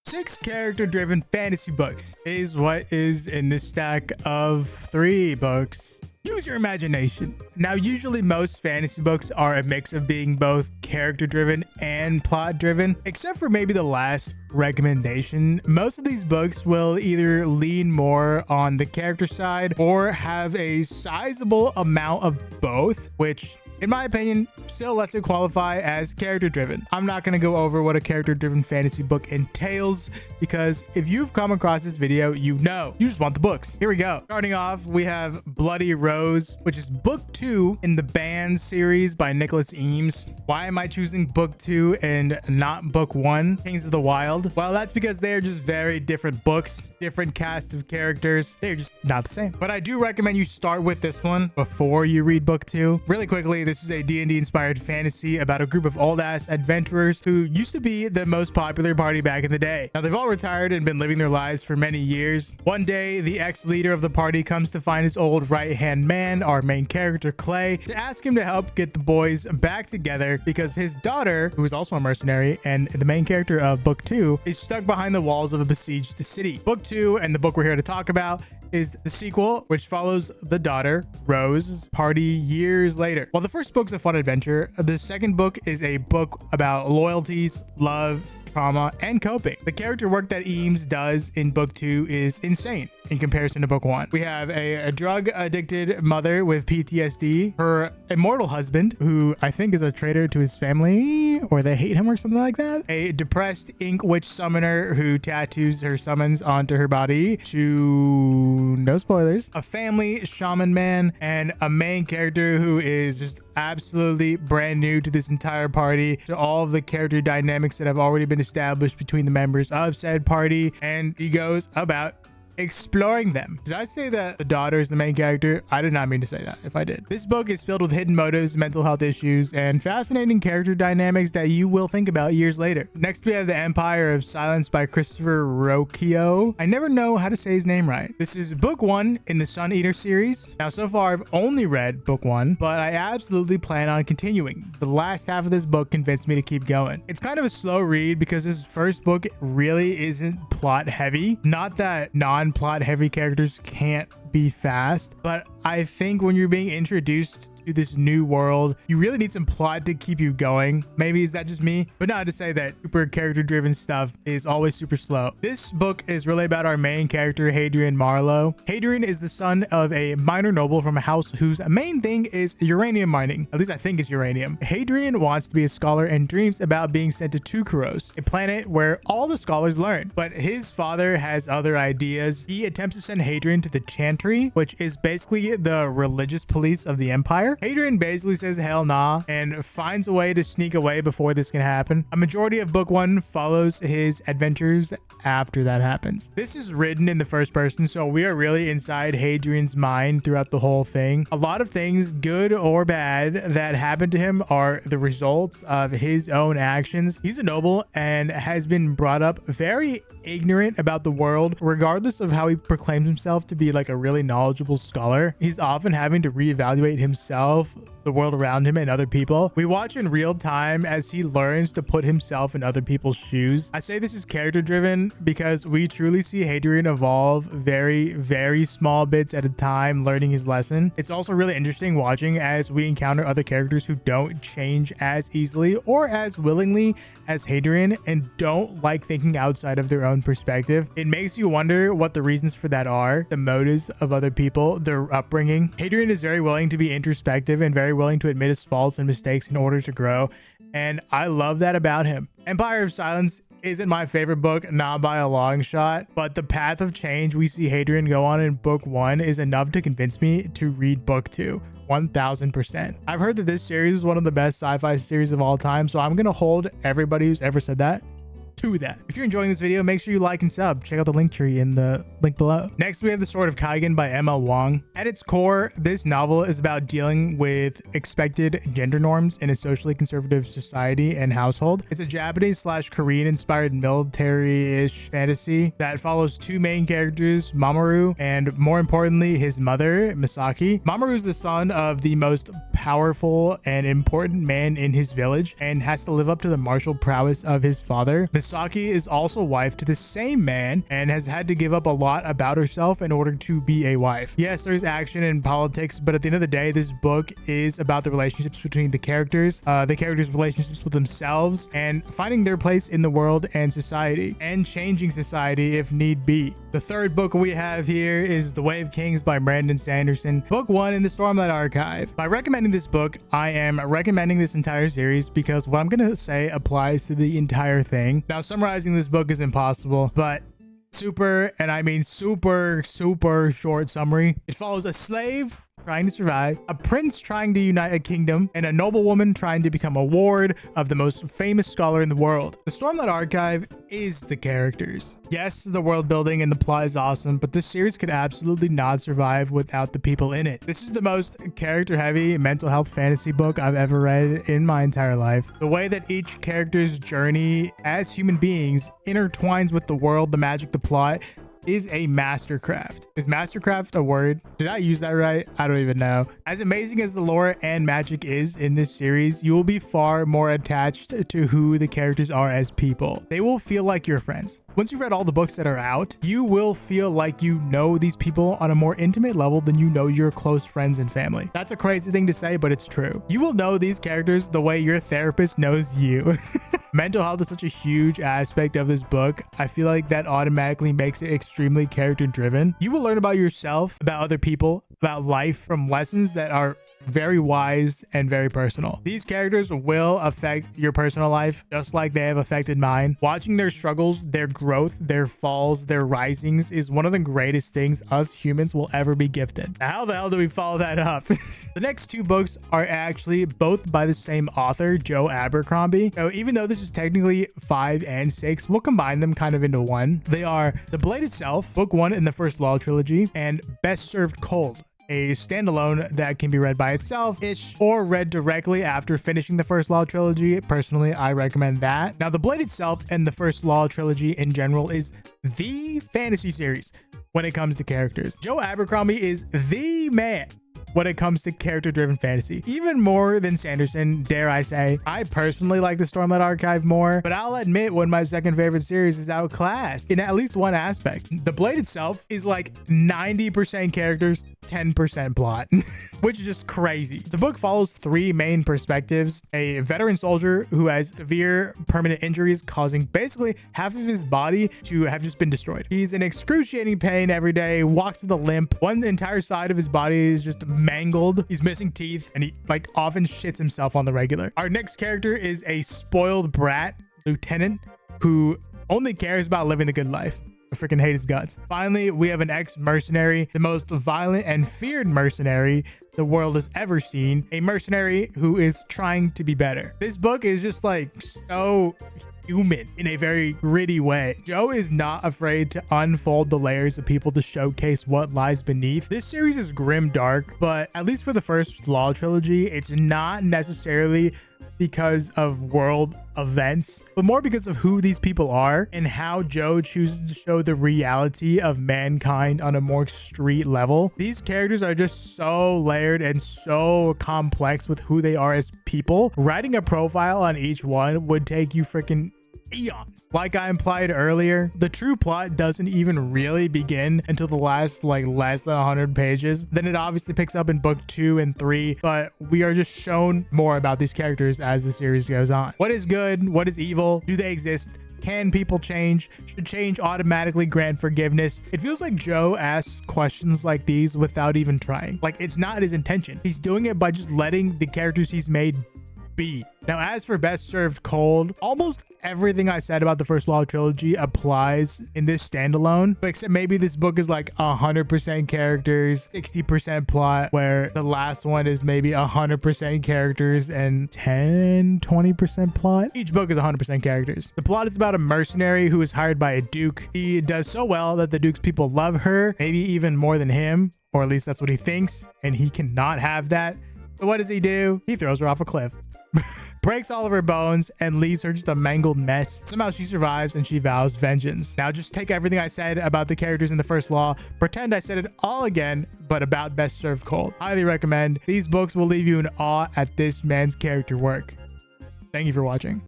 6 character-driven fantasy books is what is in this stack of 3 books. Use your imagination. Now, usually most fantasy books are a mix of being both character-driven and plot-driven, except for maybe the last recommendation. Most of these books will either lean more on the character side or have a sizable amount of both, which in my opinion, still lets it qualify as character-driven. I'm not going to go over what a character-driven fantasy book entails because if you've come across this video, you know. You just want the books. Here we go. Starting off, we have Bloody Rose, which is book 2 in the Banned series by Nicholas Eames. Why am I choosing book 2 and not book 1, Kings of the Wild? Well, that's because they're just very different books, different cast of characters. They're just not the same. But I do recommend you start with this one before you read book 2. Really quickly, this is a D&D inspired fantasy about a group of old ass adventurers who used to be the most popular party back in the day. Now they've all retired and been living their lives for many years. One day, the ex-leader of the party comes to find his old right-hand man, our main character Clay, to ask him to help get the boys back together because his daughter, who is also a mercenary and the main character of book 2, is stuck behind the walls of a besieged city. Book 2 and the book we're here to talk about is the sequel, which follows the daughter, Rose's party years later. While the first book's a fun adventure, the second book is a book about loyalties, love, trauma, and coping. The character work that Eames does in book 2 is insane in comparison to book 1. We have a drug-addicted mother with PTSD, her immortal husband, who I think is a traitor to his family, or they hate him or something like that, a depressed ink witch summoner who tattoos her summons onto her body, to no spoilers, a family shaman man, and a main character who is just absolutely brand new to this entire party, to all of the character dynamics that have already been established between the members of said party, and he goes about exploring them. Did I say that the daughter is the main character? I did not mean to say that if I did. This book is filled with hidden motives, mental health issues, and fascinating character dynamics that you will think about years later. Next, we have The Empire of Silence by Christopher Rocchio. I never know how to say his name right. This is book 1 in the Sun Eater series. Now, so far, I've only read book 1, but I absolutely plan on continuing. The last half of this book convinced me to keep going. It's kind of a slow read because this first book really isn't plot heavy. Not that non-plot heavy characters can't be fast, but I think when you're being introduced to this new world, you really need some plot to keep you going. Maybe is that just me? But not to say that super character driven stuff is always super slow. This book is really about our main character, Hadrian Marlowe. Hadrian is the son of a minor noble from a house whose main thing is uranium mining. At least I think it's uranium. Hadrian wants to be a scholar and dreams about being sent to Tukaros, a planet where all the scholars learn. But his father has other ideas. He attempts to send Hadrian to the Chantry, which is basically the religious police of the empire. Hadrian basically says hell nah and finds a way to sneak away before this can happen. A majority of book 1 follows his adventures after that happens. This is written in the first person, so we are really inside Hadrian's mind throughout the whole thing. A lot of things, good or bad, that happen to him are the result of his own actions. He's a noble and has been brought up very ignorant about the world, regardless of how he proclaims himself to be like a really knowledgeable scholar. He's often having to reevaluate himself, the world around him, and other people. We watch in real time as he learns to put himself in other people's shoes. I say this is character driven because we truly see Hadrian evolve very, very small bits at a time, learning his lesson. It's also really interesting watching as we encounter other characters who don't change as easily or as willingly as Hadrian and don't like thinking outside of their own perspective. It makes you wonder what the reasons for that are, the motives of other people, their upbringing. Hadrian is very willing to be introspective and very willing to admit his faults and mistakes in order to grow, and I love that about him. Empire of Silence isn't my favorite book, not by a long shot, but the path of change we see Hadrian go on in book 1 is enough to convince me to read book 2. 1000%. I've heard that this series is one of the best sci-fi series of all time, so I'm gonna hold everybody who's ever said that to that. If you're enjoying this video, make sure you like and sub. Check out the link tree in the link below. Next, we have The Sword of Kaigen by M.L. Wong. At its core, this novel is about dealing with expected gender norms in a socially conservative society and household. It's a Japanese/Korean inspired military-ish fantasy that follows 2 main characters, Mamoru, and more importantly, his mother, Misaki. Mamoru is the son of the most powerful and important man in his village and has to live up to the martial prowess of his father. Saki is also wife to the same man and has had to give up a lot about herself in order to be a wife. Yes, there's action and politics, but at the end of the day, this book is about the relationships between the characters' relationships with themselves, and finding their place in the world and society, and changing society if need be. The third book we have here is The Way of Kings by Brandon Sanderson, book 1 in the Stormlight Archive. By recommending this book, I am recommending this entire series because what I'm going to say applies to the entire thing. Now, summarizing this book is impossible, but super, and I mean super short summary. It follows a slave trying to survive, a prince trying to unite a kingdom, and a noblewoman trying to become a ward of the most famous scholar in the world. The Stormlight Archive is the characters. Yes, the world building and the plot is awesome, but this series could absolutely not survive without the people in it. This is the most character-heavy mental health fantasy book I've ever read in my entire life. The way that each character's journey as human beings intertwines with the world, the magic, the plot, is a mastercraft. Is mastercraft a word? Did I use that right? I don't even know. As amazing as the lore and magic is in this series, you will be far more attached to who the characters are as people. They will feel like your friends. Once you've read all the books that are out, you will feel like you know these people on a more intimate level than you know your close friends and family. That's a crazy thing to say, but it's true. You will know these characters the way your therapist knows you. Mental health is such a huge aspect of this book. I feel like that automatically makes it extremely character driven. You will learn about yourself, about other people, about life from lessons that are very wise and very personal. These characters will affect your personal life just like they have affected mine. Watching their struggles, their growth, their falls, their risings is one of the greatest things us humans will ever be gifted. Now, how the hell do we follow that up? The next two books are actually both by the same author, Joe Abercrombie. So even though this is technically 5 and 6, we'll combine them kind of into one. They are The Blade Itself, book 1 in the First Law trilogy, and Best Served Cold, a standalone that can be read by itself-ish or read directly after finishing the First Law trilogy. Personally, I recommend that. Now, The Blade Itself and the First Law trilogy in general is the fantasy series when it comes to characters. Joe Abercrombie is the man when it comes to character-driven fantasy. Even more than Sanderson, dare I say. I personally like the Stormlight Archive more, but I'll admit when my second favorite series is outclassed in at least one aspect. The Blade Itself is like 90% characters, 10% plot, which is just crazy. The book follows 3 main perspectives: a veteran soldier who has severe permanent injuries causing basically half of his body to have just been destroyed. He's in excruciating pain every day, walks with a limp. One entire side of his body is just mangled. He's missing teeth, and he often shits himself on the regular. Our next character is a spoiled brat lieutenant who only cares about living the good life. I freaking hate his guts. Finally, we have an ex-mercenary, the most violent and feared mercenary the world has ever seen. A mercenary who is trying to be better. This book is just so human in a very gritty way. Joe is not afraid to unfold the layers of people to showcase what lies beneath. This series is grim dark, but at least for the First Law trilogy, it's not necessarily because of world events, but more because of who these people are and how Joe chooses to show the reality of mankind on a more street level. These characters are just so layered and so complex with who they are as people. Writing a profile on each one would take you freaking eons. Like I implied earlier, the true plot doesn't even really begin until the last less than 100 pages. Then it obviously picks up in book 2 and 3, but we are just shown more about these characters as the series goes on. What is good? What is evil? Do they exist? Can people change? Should change automatically grant forgiveness? It feels like Joe asks questions like these without even trying. It's not his intention. He's doing it by just letting the characters he's made be. Now, as for Best Served Cold, almost everything I said about the First Law trilogy applies in this standalone, except maybe this book is 100% characters, 60% plot, where the last one is maybe 100% characters and 20% plot. Each book is 100% characters. The plot is about a mercenary who is hired by a duke. He does so well that the duke's people love her, maybe even more than him, or at least that's what he thinks, and he cannot have that. So what does he do? He throws her off a cliff. Breaks all of her bones and leaves her just a mangled mess. Somehow she survives and she vows vengeance. Now just take everything I said about the characters in the First Law, pretend I said it all again, but about Best Served Cold. Highly recommend. These books will leave you in awe at this man's character work. Thank you for watching.